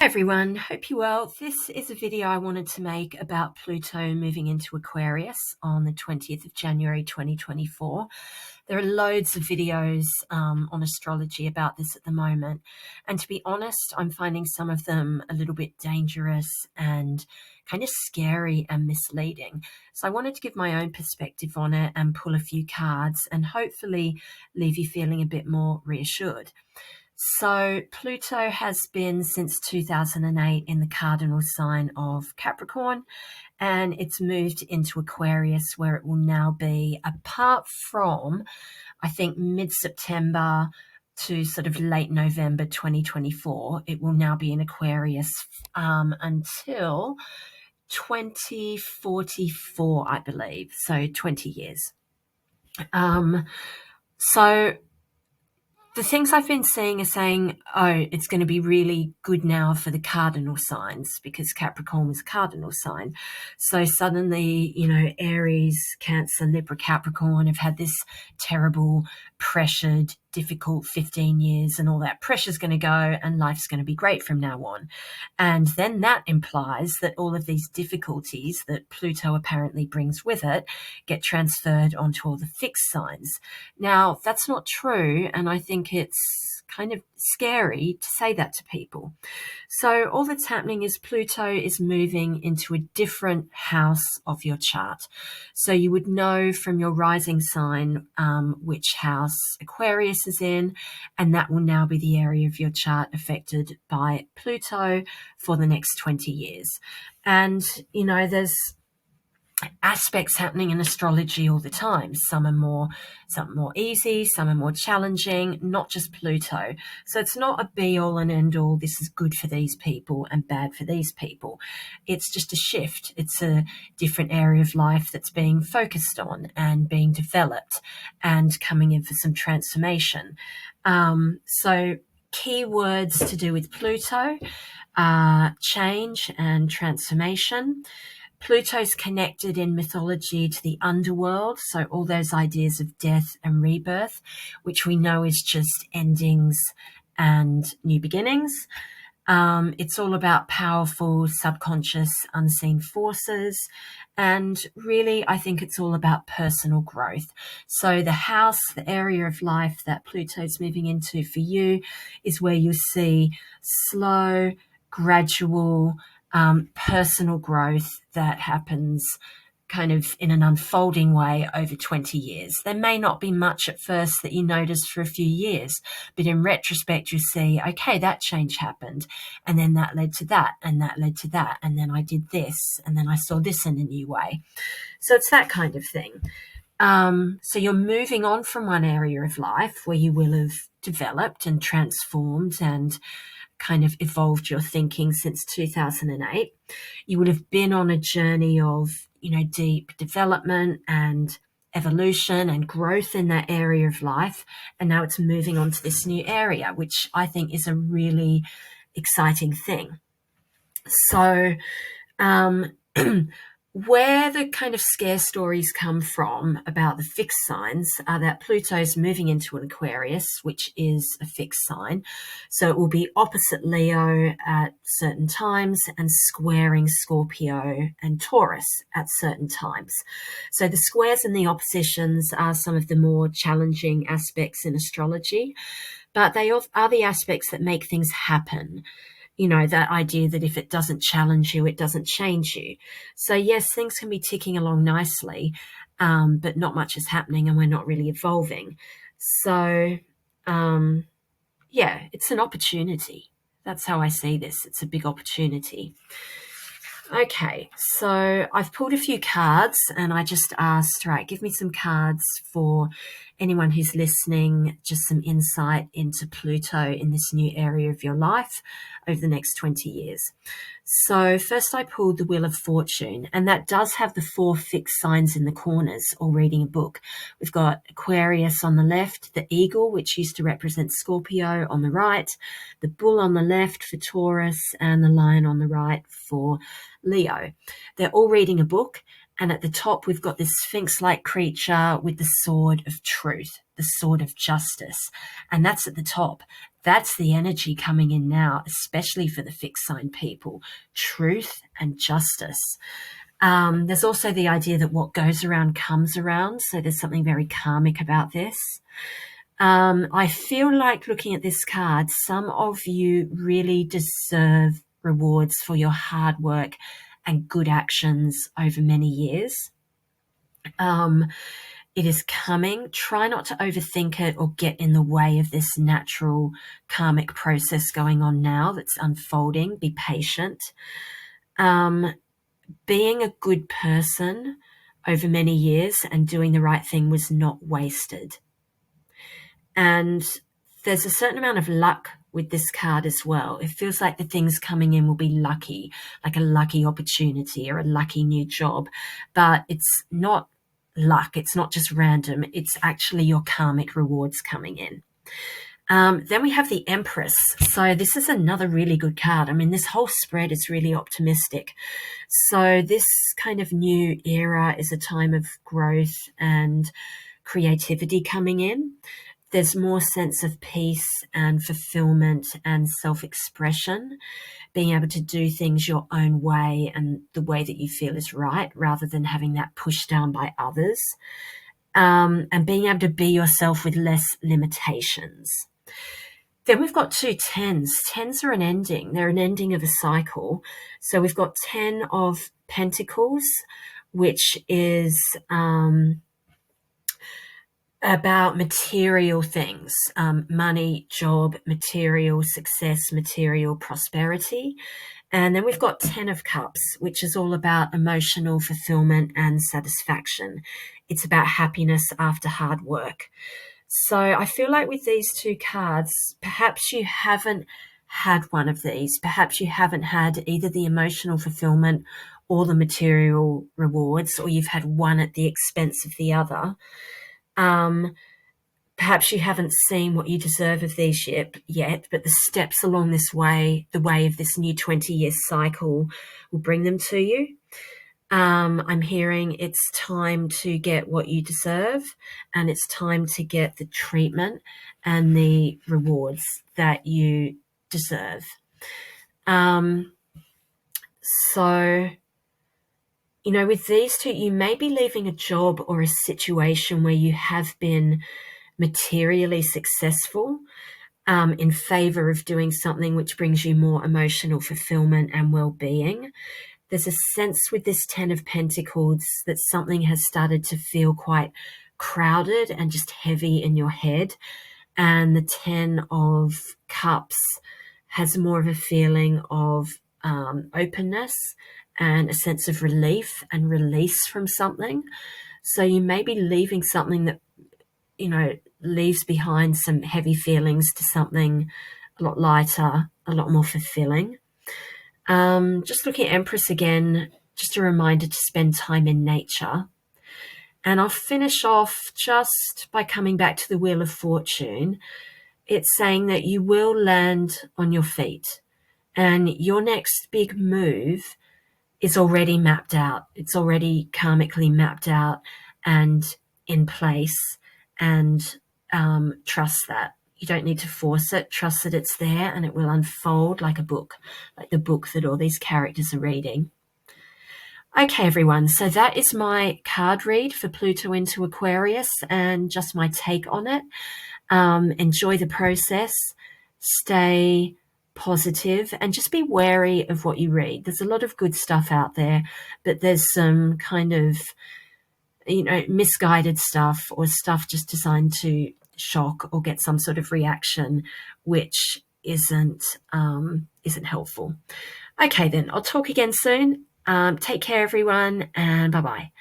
Hi everyone, hope you're well. This is a video I wanted to make about Pluto moving into Aquarius on the 20th of January 2024. There are loads of videos on astrology about this at the moment, and to be honest, I'm finding some of them a little bit dangerous and kind of scary and misleading. So I wanted to give my own perspective on it and pull a few cards and hopefully leave you feeling a bit more reassured. So Pluto has been since 2008 in the cardinal sign of Capricorn, and it's moved into Aquarius, where it will now be, apart from, I think, mid-September to sort of late November 2024, it will now be in Aquarius until 2044, I believe, so 20 years. So the things I've been seeing are saying, oh, it's going to be really good now for the cardinal signs because Capricorn was a cardinal sign. So suddenly, Aries, Cancer, Libra, Capricorn have had this terrible, pressured, difficult 15 years, and all that pressure's going to go and life's going to be great from now on. And then that implies that all of these difficulties that Pluto apparently brings with it get transferred onto all the fixed signs. Now, that's not true, and I think it's kind of scary to say that to people. So all that's happening is Pluto is moving into a different house of your chart. So you would know from your rising sign which house Aquarius is in, and that will now be the area of your chart affected by Pluto for the next 20 years. And, there's aspects happening in astrology all the time. Some are more easy, some are more challenging, not just Pluto. So it's not a be all and end all, this is good for these people and bad for these people. It's just a shift. It's a different area of life that's being focused on and being developed and coming in for some transformation. So key words to do with Pluto are change and transformation. Pluto's connected in mythology to the underworld, so all those ideas of death and rebirth, which we know is just endings and new beginnings. It's all about powerful, subconscious, unseen forces. And really, I think it's all about personal growth. So the house, the area of life that Pluto's moving into for you is where you see slow, gradual, personal growth that happens kind of in an unfolding way over 20 years. There may not be much at first that you notice for a few years, but in retrospect, you see, okay, that change happened, and then that led to that, and that led to that, and then I did this, and then I saw this in a new way. So it's that kind of thing. So you're moving on from one area of life where you will have developed and transformed and kind of evolved your thinking since 2008. You would have been on a journey of, deep development and evolution and growth in that area of life. And now it's moving on to this new area, which I think is a really exciting thing. So, where the kind of scare stories come from about the fixed signs are that Pluto's moving into an Aquarius, which is a fixed sign. So it will be opposite Leo at certain times and squaring Scorpio and Taurus at certain times. So the squares and the oppositions are some of the more challenging aspects in astrology, but they are the aspects that make things happen. That idea that if it doesn't challenge you, it doesn't change you. So yes, things can be ticking along nicely, but not much is happening and we're not really evolving. So, it's an opportunity. That's how I see this. It's a big opportunity. Okay, so I've pulled a few cards and I just asked, right, give me some cards for anyone who's listening, just some insight into Pluto in this new area of your life over the next 20 years. So first I pulled the Wheel of Fortune, and that does have the 4 fixed signs in the corners, or reading a book. We've got Aquarius on the left, the eagle, which used to represent Scorpio, on the right, the bull on the left for Taurus, and the lion on the right for Leo. They're all reading a book, and at the top we've got this sphinx-like creature with the sword of truth, the sword of justice, and that's at the top. That's the energy coming in now, especially for the fixed sign people. Truth and justice. There's also the idea that what goes around comes around. So there's something very karmic about this. I feel like looking at this card, some of you really deserve rewards for your hard work and good actions over many years. It is coming. Try not to overthink it or get in the way of this natural karmic process going on now that's unfolding. Be patient. Being a good person over many years and doing the right thing was not wasted. And there's a certain amount of luck with this card as well. It feels like the things coming in will be lucky, like a lucky opportunity or a lucky new job, but it's not luck. It's not just random. It's actually your karmic rewards coming in. Then we have the Empress. So this is another really good card. I mean, this whole spread is really optimistic. So this kind of new era is a time of growth and creativity coming in. There's more sense of peace and fulfillment and self-expression, being able to do things your own way and the way that you feel is right, rather than having that pushed down by others, and being able to be yourself with less limitations. Then we've got two tens. Tens are an ending. They're an ending of a cycle. So we've got 10 of Pentacles, which is about material things, money, job, material success, material prosperity. And then we've got 10 of Cups, which is all about emotional fulfillment and satisfaction. It's about happiness after hard work. So I feel like with these two cards, perhaps you haven't had one of these. Perhaps you haven't had either the emotional fulfillment or the material rewards, or you've had one at the expense of the other. Perhaps you haven't seen what you deserve of these yet, but the steps along this way, the way of this new 20-year cycle, will bring them to you. I'm hearing it's time to get what you deserve, and it's time to get the treatment and the rewards that you deserve. So, you know, with these two, you may be leaving a job or a situation where you have been materially successful in favor of doing something which brings you more emotional fulfillment and well-being. There's a sense with this 10 of Pentacles that something has started to feel quite crowded and just heavy in your head. And the 10 of Cups has more of a feeling of openness and a sense of relief and release from something. So you may be leaving something that, you know, leaves behind some heavy feelings to something a lot lighter, a lot more fulfilling. Just looking at Empress again, just a reminder to spend time in nature. And I'll finish off just by coming back to the Wheel of Fortune. It's saying that you will land on your feet, and your next big move is already mapped out. It's already karmically mapped out and in place, and trust that. You don't need to force it. Trust that it's there and it will unfold like a book, like the book that all these characters are reading. Okay, everyone. So that is my card read for Pluto into Aquarius and just my take on it. Enjoy the process. Stay positive and just be wary of what you read. There's a lot of good stuff out there, but there's some kind of, you know, misguided stuff or stuff just designed to shock or get some sort of reaction, which isn't helpful. Okay, then I'll talk again soon. Take care, everyone, and bye-bye.